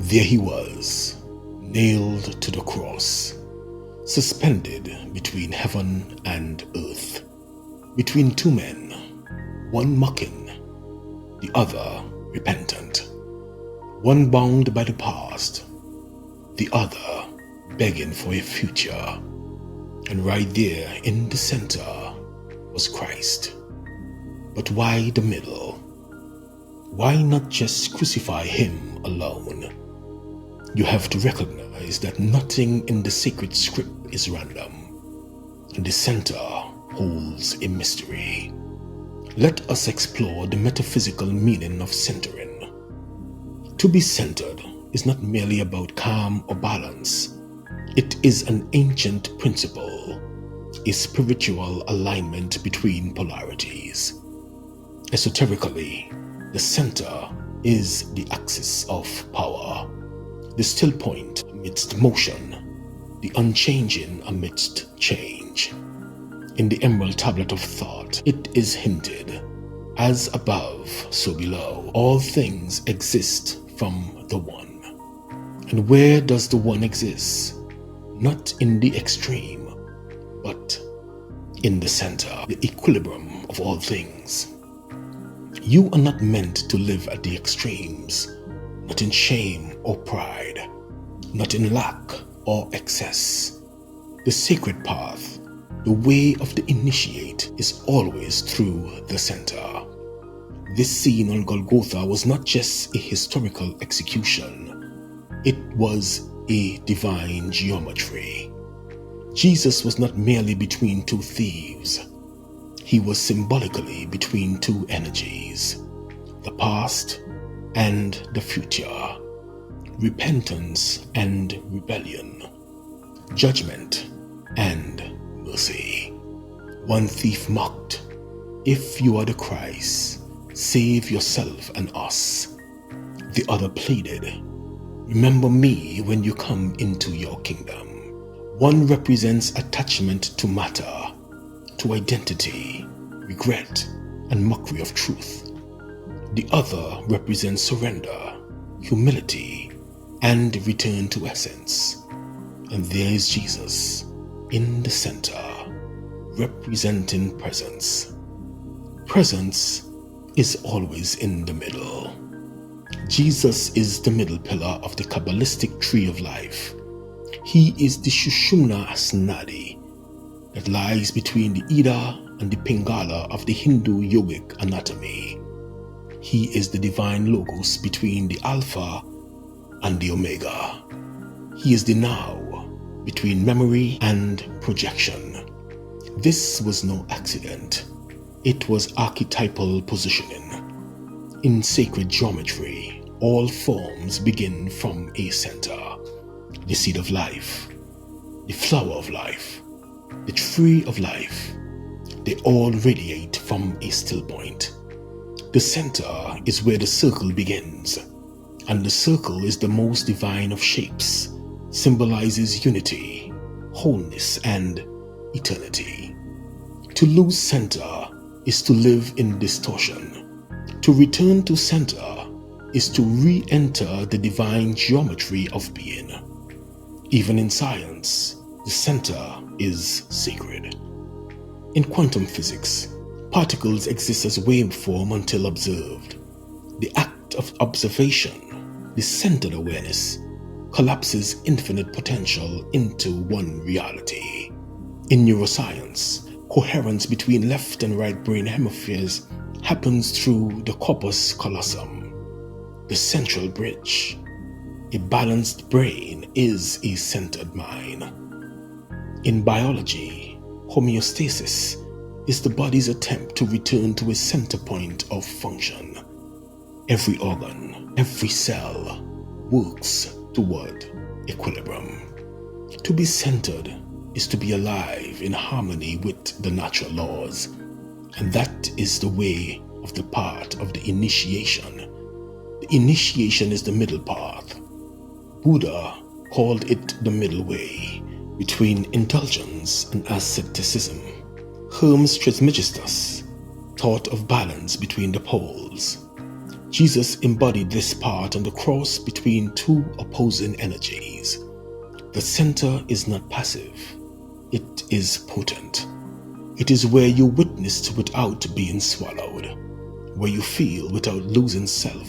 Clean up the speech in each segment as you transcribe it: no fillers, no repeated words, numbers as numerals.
There he was, nailed to the cross, suspended between heaven and earth, between two men, one mocking, the other repentant, one bound by the past, the other begging for a future. And right there in the center was Christ. But why the middle? Why not just crucify him alone? You have to recognize that nothing in the sacred script is random, and the center holds a mystery. Let us explore the metaphysical meaning of centering. To be centered is not merely about calm or balance. It is an ancient principle, a spiritual alignment between polarities. Esoterically, the center is the axis of power, the still point amidst motion, the unchanging amidst change. In the Emerald Tablet of Thought, it is hinted, as above, so below, all things exist from the One. And where does the One exist? Not in the extreme, but in the center, the equilibrium of all things. You are not meant to live at the extremes, not in shame or pride, not in lack or excess. The sacred path, the way of the initiate, is always through the center. This scene on Golgotha was not just a historical execution, it was a divine geometry. Jesus was not merely between two thieves. He was symbolically between two energies, the past and the future, repentance and rebellion, judgment and mercy. One thief mocked, "If you are the Christ, save yourself and us." The other pleaded, "Remember me when you come into your kingdom." One represents attachment to matter, to identity, regret, and mockery of truth. The other represents surrender, humility, and return to essence. And there is Jesus in the center, representing presence. Presence is always in the middle. Jesus is the middle pillar of the Kabbalistic tree of life. He is the Shushumna Asnadi that lies between the Ida and the Pingala of the Hindu yogic anatomy. He is the divine logos between the Alpha and the Omega. He is the now between memory and projection. This was no accident. It was archetypal positioning. In sacred geometry, all forms begin from a center. The seed of life, the flower of life, the tree of life, they all radiate from a still point. The center is where the circle begins, and the circle is the most divine of shapes, symbolizes unity, wholeness, and eternity. To lose center is to live in distortion. To return to center is to re-enter the divine geometry of being. Even in science, the center is sacred. In quantum physics, particles exist as waveform until observed. The act of observation, the centered awareness, collapses infinite potential into one reality. In neuroscience, coherence between left and right brain hemispheres happens through the corpus callosum, the central bridge. A balanced brain is a centered mind. In biology, homeostasis is the body's attempt to return to a center point of function. Every organ, every cell works toward equilibrium. To be centered is to be alive in harmony with the natural laws, and that is the way of the path of the initiation. The initiation is the middle path. Buddha called it the middle way between indulgence and asceticism. Hermes Trismegistus taught of balance between the poles. Jesus embodied this part on the cross between two opposing energies. The center is not passive, it is potent. It is where you witnessed without being swallowed, where you feel without losing self,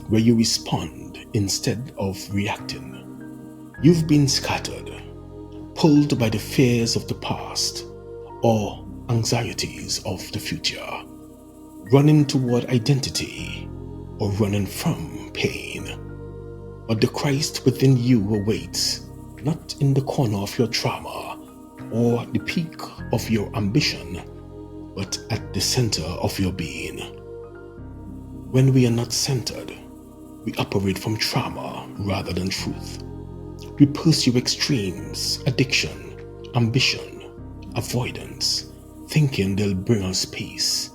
where you respond instead of reacting. You've been scattered, pulled by the fears of the past or anxieties of the future, running toward identity or running from pain. But the Christ within you awaits, not in the corner of your trauma or the peak of your ambition, but at the center of your being. When we are not centered, we operate from trauma rather than truth. We pursue extremes, addiction, ambition, avoidance, thinking they'll bring us peace.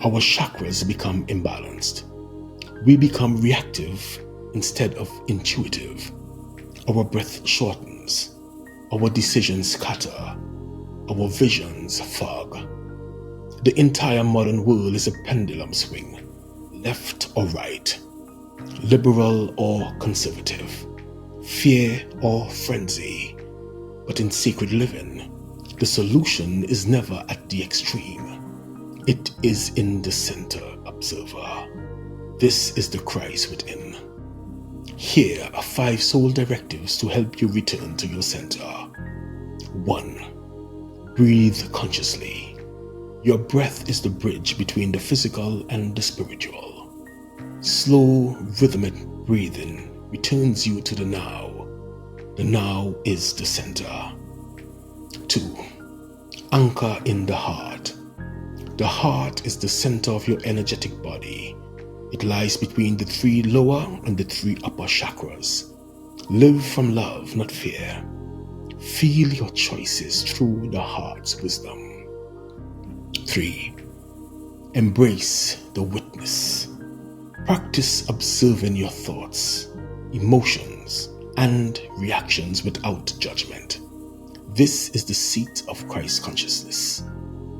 Our chakras become imbalanced. We become reactive instead of intuitive. Our breath shortens. Our decisions scatter. Our visions fog. The entire modern world is a pendulum swing, left or right, liberal or conservative, fear or frenzy. But in sacred living, the solution is never at the extreme. It is in the center, observer. This is the Christ within. Here are 5 soul directives to help you return to your center. 1. Breathe consciously. Your breath is the bridge between the physical and the spiritual. Slow, rhythmic breathing returns you to the now. The now is the center. 2. Anchor in the heart. The heart is the center of your energetic body. It lies between the 3 lower and the 3 upper chakras. Live from love, not fear. Feel your choices through the heart's wisdom. 3. Embrace the witness. Practice observing your thoughts, emotions, and reactions without judgment. This is the seat of Christ consciousness,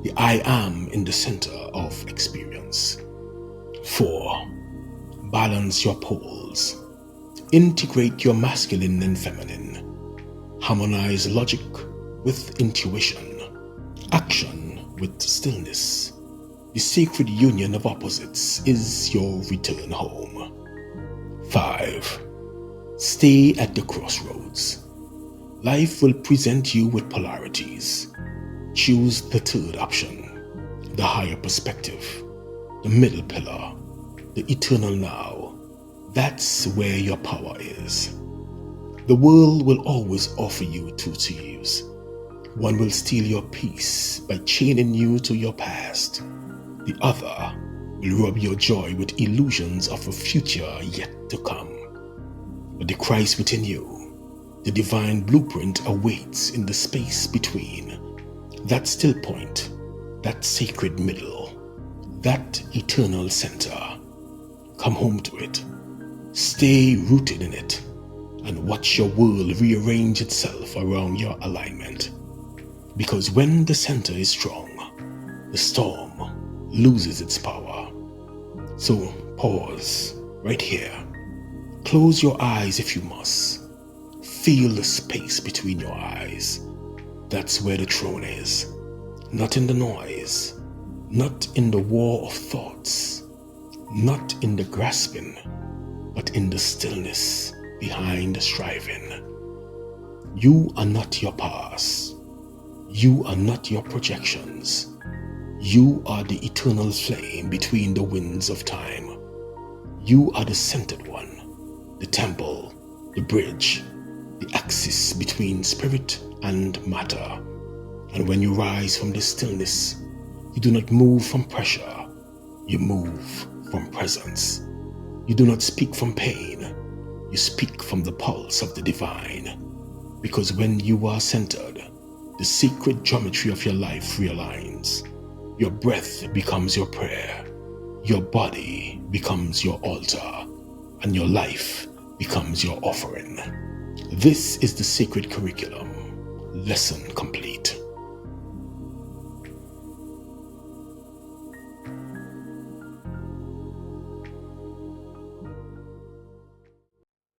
the I am in the center of experience. 4. Balance your poles. Integrate your masculine and feminine. Harmonize logic with intuition, action with stillness. The sacred union of opposites is your return home. 5. Stay at the crossroads. Life will present you with polarities. Choose the 3rd option, the higher perspective, the middle pillar, the eternal now. That's where your power is. The world will always offer you 2 thieves. One will steal your peace by chaining you to your past. The other will rob your joy with illusions of a future yet to come. But the Christ within you, the divine blueprint, awaits in the space between. That still point, that sacred middle, that eternal center. Come home to it. Stay rooted in it and watch your world rearrange itself around your alignment. Because when the center is strong, the storm loses its power. So pause right here. Close your eyes if you must. Feel the space between your eyes. That's where the throne is. Not in the noise, not in the war of thoughts, not in the grasping, but in the stillness behind the striving. You are not your past. You are not your projections. You are the eternal flame between the winds of time. You are the centered one, the temple, the bridge, the axis between spirit and matter. And when you rise from this stillness, you do not move from pressure, you move from presence. You do not speak from pain, you speak from the pulse of the divine. Because when you are centered, the sacred geometry of your life realigns. Your breath becomes your prayer, your body becomes your altar, and your life becomes your offering. This is the sacred curriculum. Lesson complete.